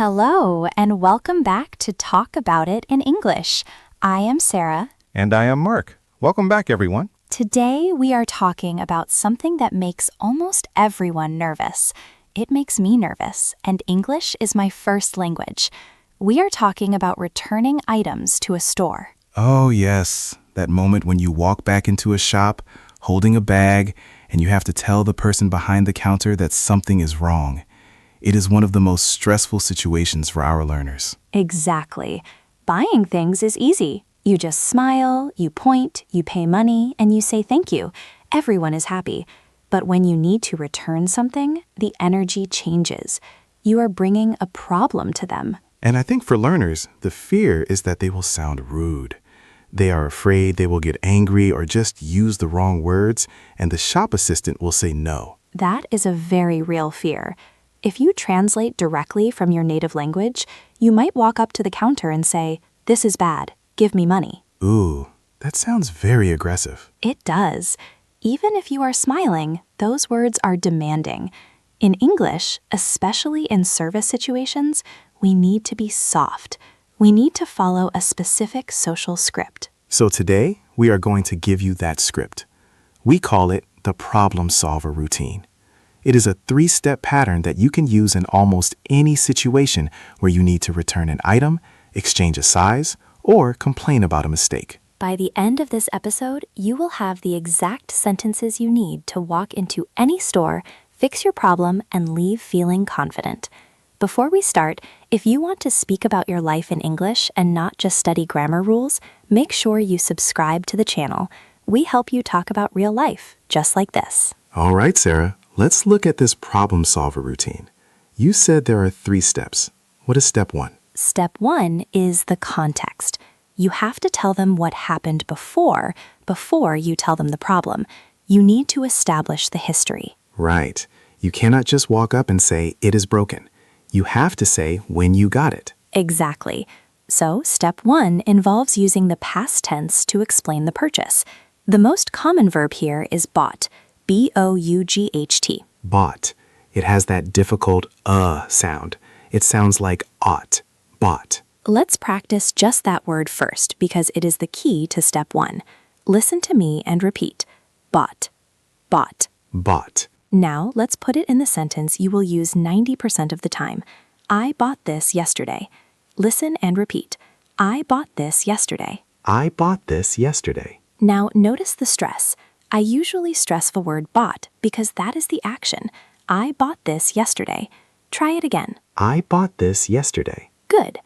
Hello, and welcome back to Talk About It in English. I am Sarah. And I am Mark. Welcome back, everyone. Today we are talking about something that makes almost everyone nervous. It makes me nervous, and English is my first language. We are talking about returning items to a store. Oh, yes. That moment when you walk back into a shop, holding a bag, and you have to tell the person behind the counter that something is wrong. It is one of the most stressful situations for our learners. Exactly. Buying things is easy. You just smile, you point, you pay money, and you say thank you. Everyone is happy. But when you need to return something, the energy changes. You are bringing a problem to them. And I think for learners, the fear is that they will sound rude. They are afraid they will get angry or just use the wrong words, and the shop assistant will say no. That is a very real fear. If you translate directly from your native language, you might walk up to the counter and say, "This is bad. Give me money." Ooh, that sounds very aggressive. It does. Even if you are smiling, those words are demanding. In English, especially in service situations, we need to be soft. We need to follow a specific social script. So today, we are going to give you that script. We call it the problem solver routine. It is a 3-step pattern that you can use in almost any situation where you need to return an item, exchange a size, or complain about a mistake. By the end of this episode, you will have the exact sentences you need to walk into any store, fix your problem, and leave feeling confident. Before we start, if you want to speak about your life in English and not just study grammar rules, make sure you subscribe to the channel. We help you talk about real life, just like this. All right, Sarah, let's look at this problem solver routine. You said there are 3 steps. What is step 1? Step 1 is the context. You have to tell them what happened before you tell them the problem. You need to establish the history. Right. You cannot just walk up and say, "It is broken." You have to say when you got it. Exactly. So step 1 involves using the past tense to explain the purchase. The most common verb here is bought, B-O-U-G-H-T. Bought. It has that difficult sound. It sounds like ought. Bought. Let's practice just that word first because it is the key to step 1. Listen to me and repeat. Bought. Bought. Bought. Now, let's put it in the sentence you will use 90% of the time. I bought this yesterday. Listen and repeat. I bought this yesterday. I bought this yesterday. Now, notice the stress. I usually stress the word bought because that is the action. I bought this yesterday. Try it again. I bought this yesterday. Good.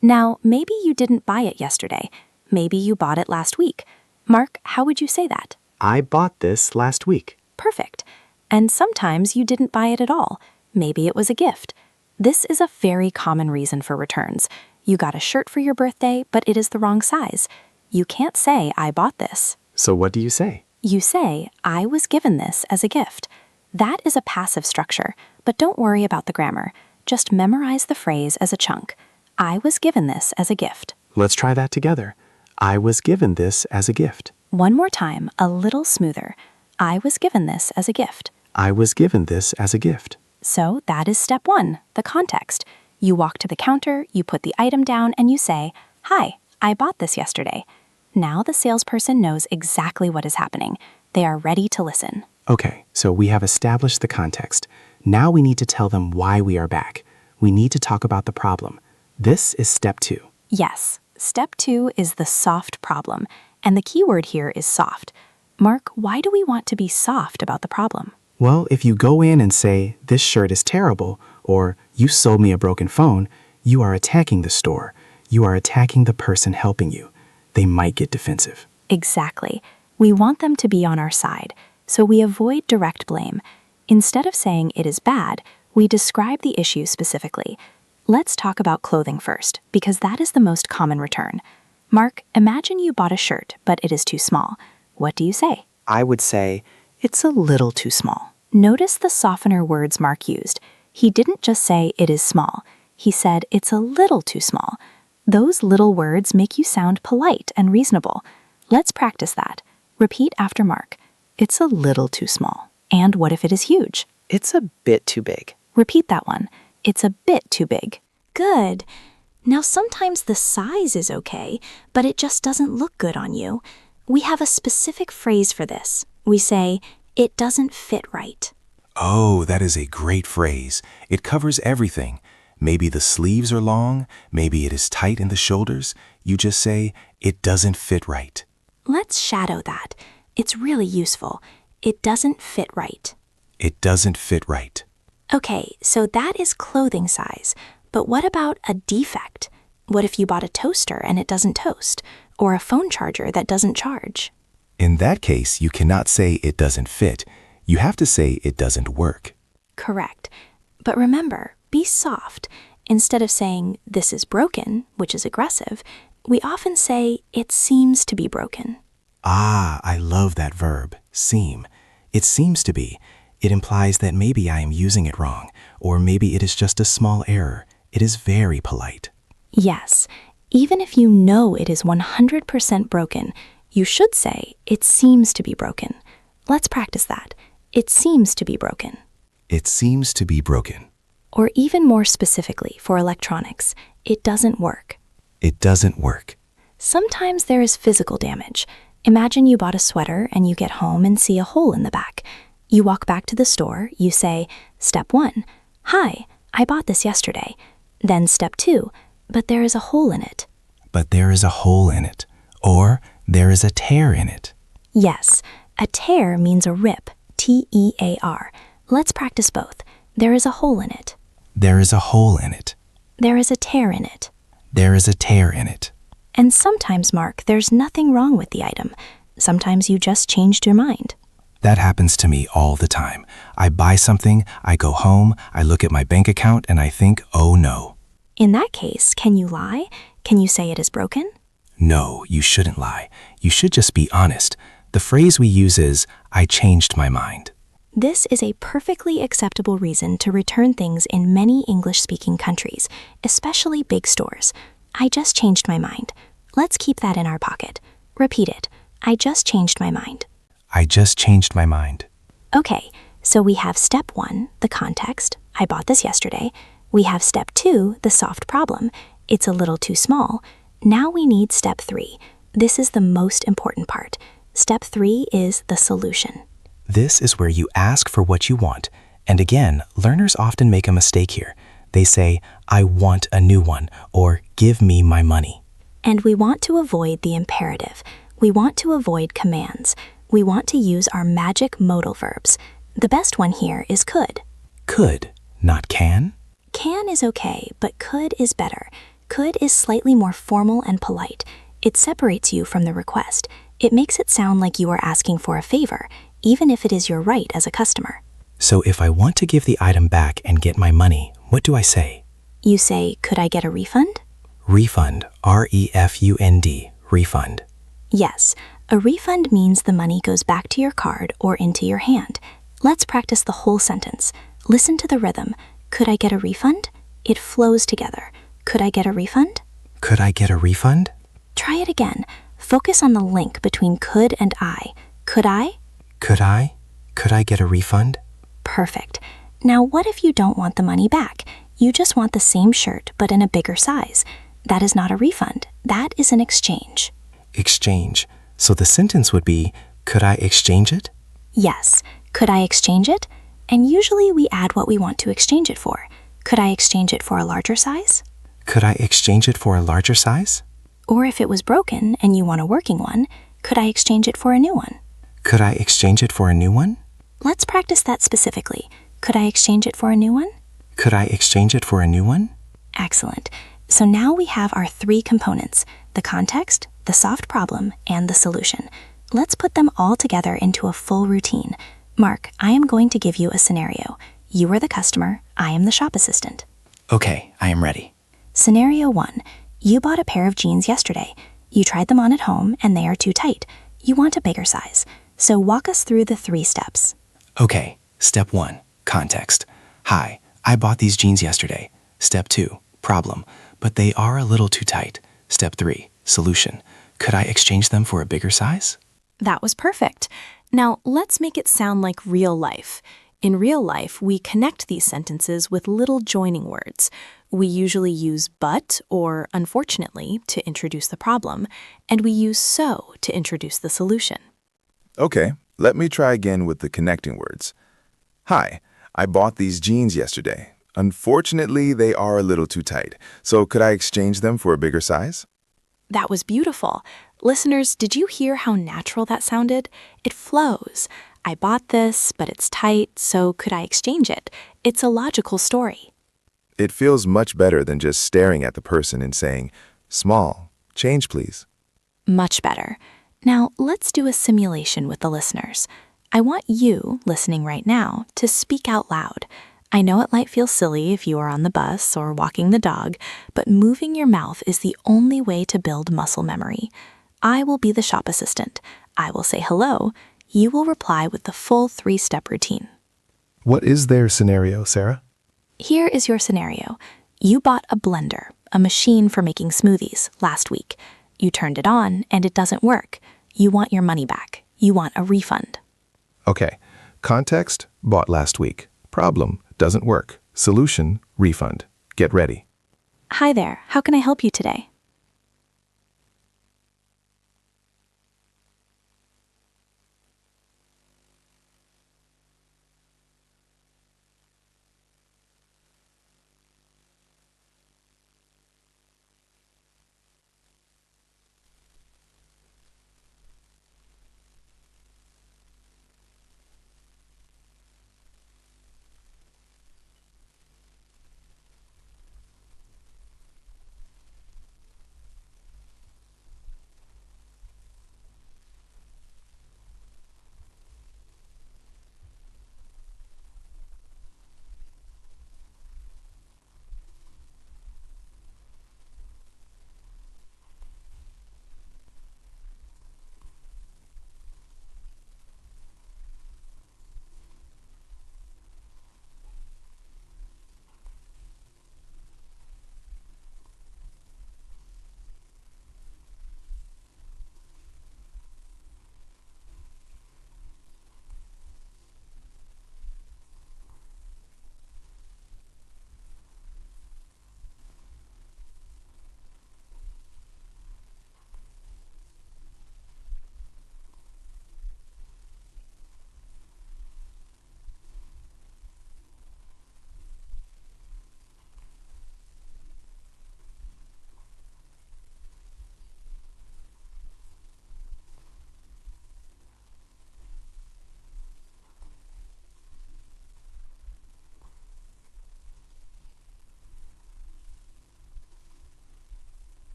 Now, maybe you didn't buy it yesterday. Maybe you bought it last week. Mark, how would you say that? I bought this last week. Perfect. And sometimes you didn't buy it at all. Maybe it was a gift. This is a very common reason for returns. You got a shirt for your birthday, but it is the wrong size. You can't say, "I bought this." So what do you say? You say, "I was given this as a gift." That is a passive structure, but don't worry about the grammar. Just memorize the phrase as a chunk. I was given this as a gift. Let's try that together. I was given this as a gift. One more time, a little smoother. I was given this as a gift. I was given this as a gift. So that is step 1, the context. You walk to the counter, you put the item down, and you say, "Hi, I bought this yesterday." Now the salesperson knows exactly what is happening. They are ready to listen. Okay, so we have established the context. Now we need to tell them why we are back. We need to talk about the problem. This is step 2. Yes, step 2 is the soft problem, and the key word here is soft. Mark, why do we want to be soft about the problem? Well, if you go in and say, "This shirt is terrible," or "You sold me a broken phone," you are attacking the store. You are attacking the person helping you. They might get defensive. Exactly. We want them to be on our side, so we avoid direct blame. Instead of saying it is bad, we describe the issue specifically. Let's talk about clothing first, because that is the most common return. Mark, imagine you bought a shirt, but it is too small. What do you say? I would say, "It's a little too small." Notice the softener words Mark used. He didn't just say it is small. He said it's a little too small. Those little words make you sound polite and reasonable. Let's practice that. Repeat after Mark. It's a little too small. And what if it is huge? It's a bit too big. Repeat that one. It's a bit too big. Good. Now sometimes the size is okay, but it just doesn't look good on you. We have a specific phrase for this. We say, it doesn't fit right. Oh, that is a great phrase. It covers everything. Maybe the sleeves are long, maybe it is tight in the shoulders. You just say, it doesn't fit right. Let's shadow that. It's really useful. It doesn't fit right. It doesn't fit right. Okay, so that is clothing size. But what about a defect? What if you bought a toaster and it doesn't toast? Or a phone charger that doesn't charge? In that case, you cannot say it doesn't fit. You have to say it doesn't work. Correct. But remember, be soft. Instead of saying, this is broken, which is aggressive, we often say, it seems to be broken. Ah, I love that verb, seem. It seems to be. It implies that maybe I am using it wrong, or maybe it is just a small error. It is very polite. Yes, even if you know it is 100% broken, you should say, it seems to be broken. Let's practice that. It seems to be broken. It seems to be broken. Or even more specifically for electronics, it doesn't work. It doesn't work. Sometimes there is physical damage. Imagine you bought a sweater and you get home and see a hole in the back. You walk back to the store, you say, Step 1, hi, I bought this yesterday. Then Step 2, but there is a hole in it. But there is a hole in it. Or there is a tear in it. Yes, a tear means a rip, T-E-A-R. Let's practice both. There is a hole in it. There is a hole in it. There is a tear in it. There is a tear in it. And sometimes, Mark, there's nothing wrong with the item. Sometimes you just changed your mind. That happens to me all the time. I buy something, I go home, I look at my bank account, and I think, oh no. In that case, can you lie? Can you say it is broken? No, you shouldn't lie. You should just be honest. The phrase we use is, I changed my mind. This is a perfectly acceptable reason to return things in many English-speaking countries, especially big stores. I just changed my mind. Let's keep that in our pocket. Repeat it. I just changed my mind. I just changed my mind. Okay, so we have Step 1, the context. I bought this yesterday. We have Step 2, the soft problem. It's a little too small. Now we need Step 3. This is the most important part. Step 3 is the solution. This is where you ask for what you want. And again, learners often make a mistake here. They say, I want a new one, or give me my money. And we want to avoid the imperative. We want to avoid commands. We want to use our magic modal verbs. The best one here is could. Could, not can. Can is okay, but could is better. Could is slightly more formal and polite. It separates you from the request. It makes it sound like you are asking for a favor, even if it is your right as a customer. So if I want to give the item back and get my money, what do I say? You say, could I get a refund? Refund, R-E-F-U-N-D, refund. Yes, a refund means the money goes back to your card or into your hand. Let's practice the whole sentence. Listen to the rhythm. Could I get a refund? It flows together. Could I get a refund? Could I get a refund? Try it again. Focus on the link between could and I. Could I? Could I? Could I get a refund? Perfect. Now what if you don't want the money back? You just want the same shirt but in a bigger size. That is not a refund. That is an exchange. Exchange. So the sentence would be, could I exchange it? Yes. Could I exchange it? And usually we add what we want to exchange it for. Could I exchange it for a larger size? Could I exchange it for a larger size? Or if it was broken and you want a working one, could I exchange it for a new one? Could I exchange it for a new one? Let's practice that specifically. Could I exchange it for a new one? Could I exchange it for a new one? Excellent. So now we have our three components, the context, the soft problem, and the solution. Let's put them all together into a full routine. Mark, I am going to give you a scenario. You are the customer, I am the shop assistant. Okay, I am ready. Scenario 1. You bought a pair of jeans yesterday. You tried them on at home and they are too tight. You want a bigger size. So walk us through the 3 steps. Okay, step 1, context. Hi, I bought these jeans yesterday. Step 2, problem, but they are a little too tight. Step 3, solution. Could I exchange them for a bigger size? That was perfect. Now let's make it sound like real life. In real life, we connect these sentences with little joining words. We usually use but or unfortunately to introduce the problem, and we use so to introduce the solution. Okay, let me try again with the connecting words. Hi, I bought these jeans yesterday. Unfortunately, they are a little too tight, so could I exchange them for a bigger size? That was beautiful. Listeners, did you hear how natural that sounded? It flows. I bought this, but it's tight, so could I exchange it? It's a logical story. It feels much better than just staring at the person and saying, "Small, change please." Much better. Now, let's do a simulation with the listeners. I want you, listening right now, to speak out loud. I know it might feel silly if you are on the bus or walking the dog, but moving your mouth is the only way to build muscle memory. I will be the shop assistant. I will say hello. You will reply with the full 3-step routine. What is their scenario, Sarah? Here is your scenario. You bought a blender, a machine for making smoothies, last week. You turned it on and it doesn't work. You want your money back. You want a refund. Okay. Context, bought last week. Problem, doesn't work. Solution, refund. Get ready. Hi there. How can I help you today?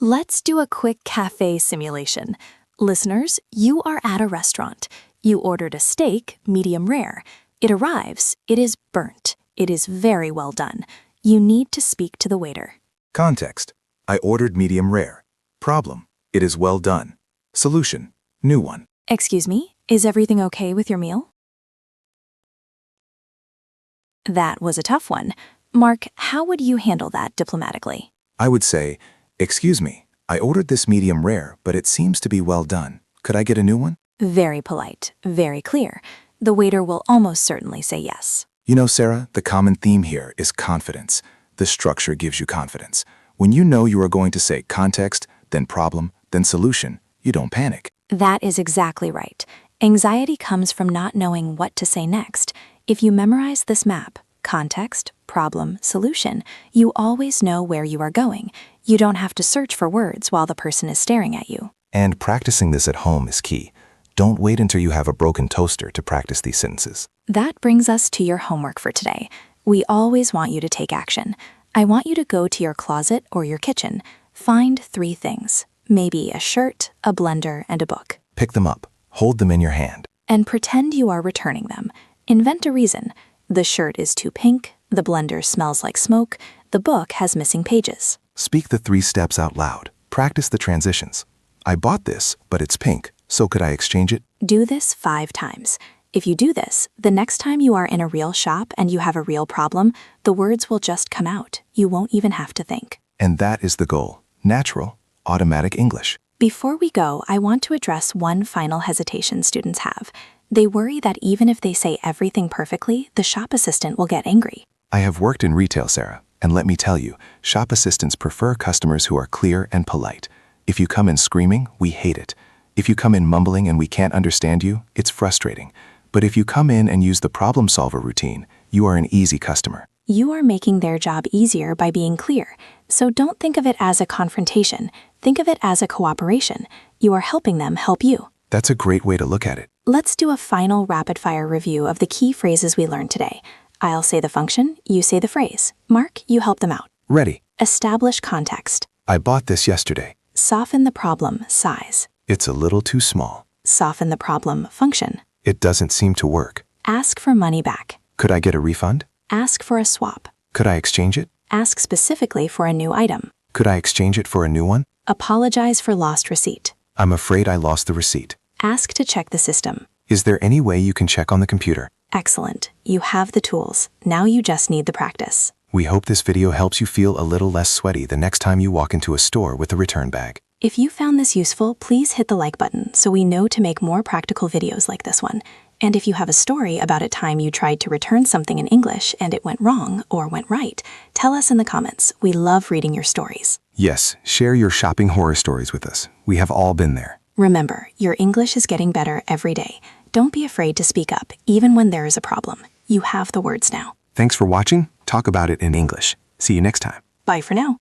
Let's do a quick cafe simulation. Listeners, you are at a restaurant. You ordered a steak, medium rare. It arrives. It is burnt. It is very well done. You need to speak to the waiter. Context. I ordered medium rare. Problem. It is well done. Solution. New one. Excuse me, is everything okay with your meal? That was a tough one. Mark, how would you handle that diplomatically? I would say, excuse me, I ordered this medium rare, but it seems to be well done. Could I get a new one? Very polite, very clear. The waiter will almost certainly say yes. You know, Sarah, the common theme here is confidence. The structure gives you confidence. When you know you are going to say context, then problem, then solution, you don't panic. That is exactly right. Anxiety comes from not knowing what to say next. If you memorize this map, context, problem, solution, you always know where you are going. You don't have to search for words while the person is staring at you. And practicing this at home is key. Don't wait until you have a broken toaster to practice these sentences. That brings us to your homework for today. We always want you to take action. I want you to go to your closet or your kitchen. Find 3 things. Maybe a shirt, a blender, and a book. Pick them up. Hold them in your hand. And pretend you are returning them. Invent a reason. The shirt is too pink, the blender smells like smoke, the book has missing pages. Speak the 3 steps out loud. Practice the transitions. I bought this, but it's pink, so could I exchange it? Do this 5 times. If you do this, the next time you are in a real shop and you have a real problem, the words will just come out. You won't even have to think. And that is the goal. Natural, automatic English. Before we go, I want to address one final hesitation students have. They worry that even if they say everything perfectly, the shop assistant will get angry. I have worked in retail, Sarah, and let me tell you, shop assistants prefer customers who are clear and polite. If you come in screaming, we hate it. If you come in mumbling and we can't understand you, it's frustrating. But if you come in and use the problem solver routine, you are an easy customer. You are making their job easier by being clear. So don't think of it as a confrontation. Think of it as a cooperation. You are helping them help you. That's a great way to look at it. Let's do a final rapid-fire review of the key phrases we learned today. I'll say the function, you say the phrase. Mark, you help them out. Ready. Establish context. I bought this yesterday. Soften the problem, size. It's a little too small. Soften the problem, function. It doesn't seem to work. Ask for money back. Could I get a refund? Ask for a swap. Could I exchange it? Ask specifically for a new item. Could I exchange it for a new one? Apologize for lost receipt. I'm afraid I lost the receipt. Ask to check the system. Is there any way you can check on the computer? Excellent. You have the tools. Now you just need the practice. We hope this video helps you feel a little less sweaty the next time you walk into a store with a return bag. If you found this useful, please hit the like button so we know to make more practical videos like this one. And if you have a story about a time you tried to return something in English and it went wrong or went right, tell us in the comments. We love reading your stories. Yes, share your shopping horror stories with us. We have all been there. Remember, your English is getting better every day. Don't be afraid to speak up, even when there is a problem. You have the words now. Thanks for watching. Talk about it in English. See you next time. Bye for now.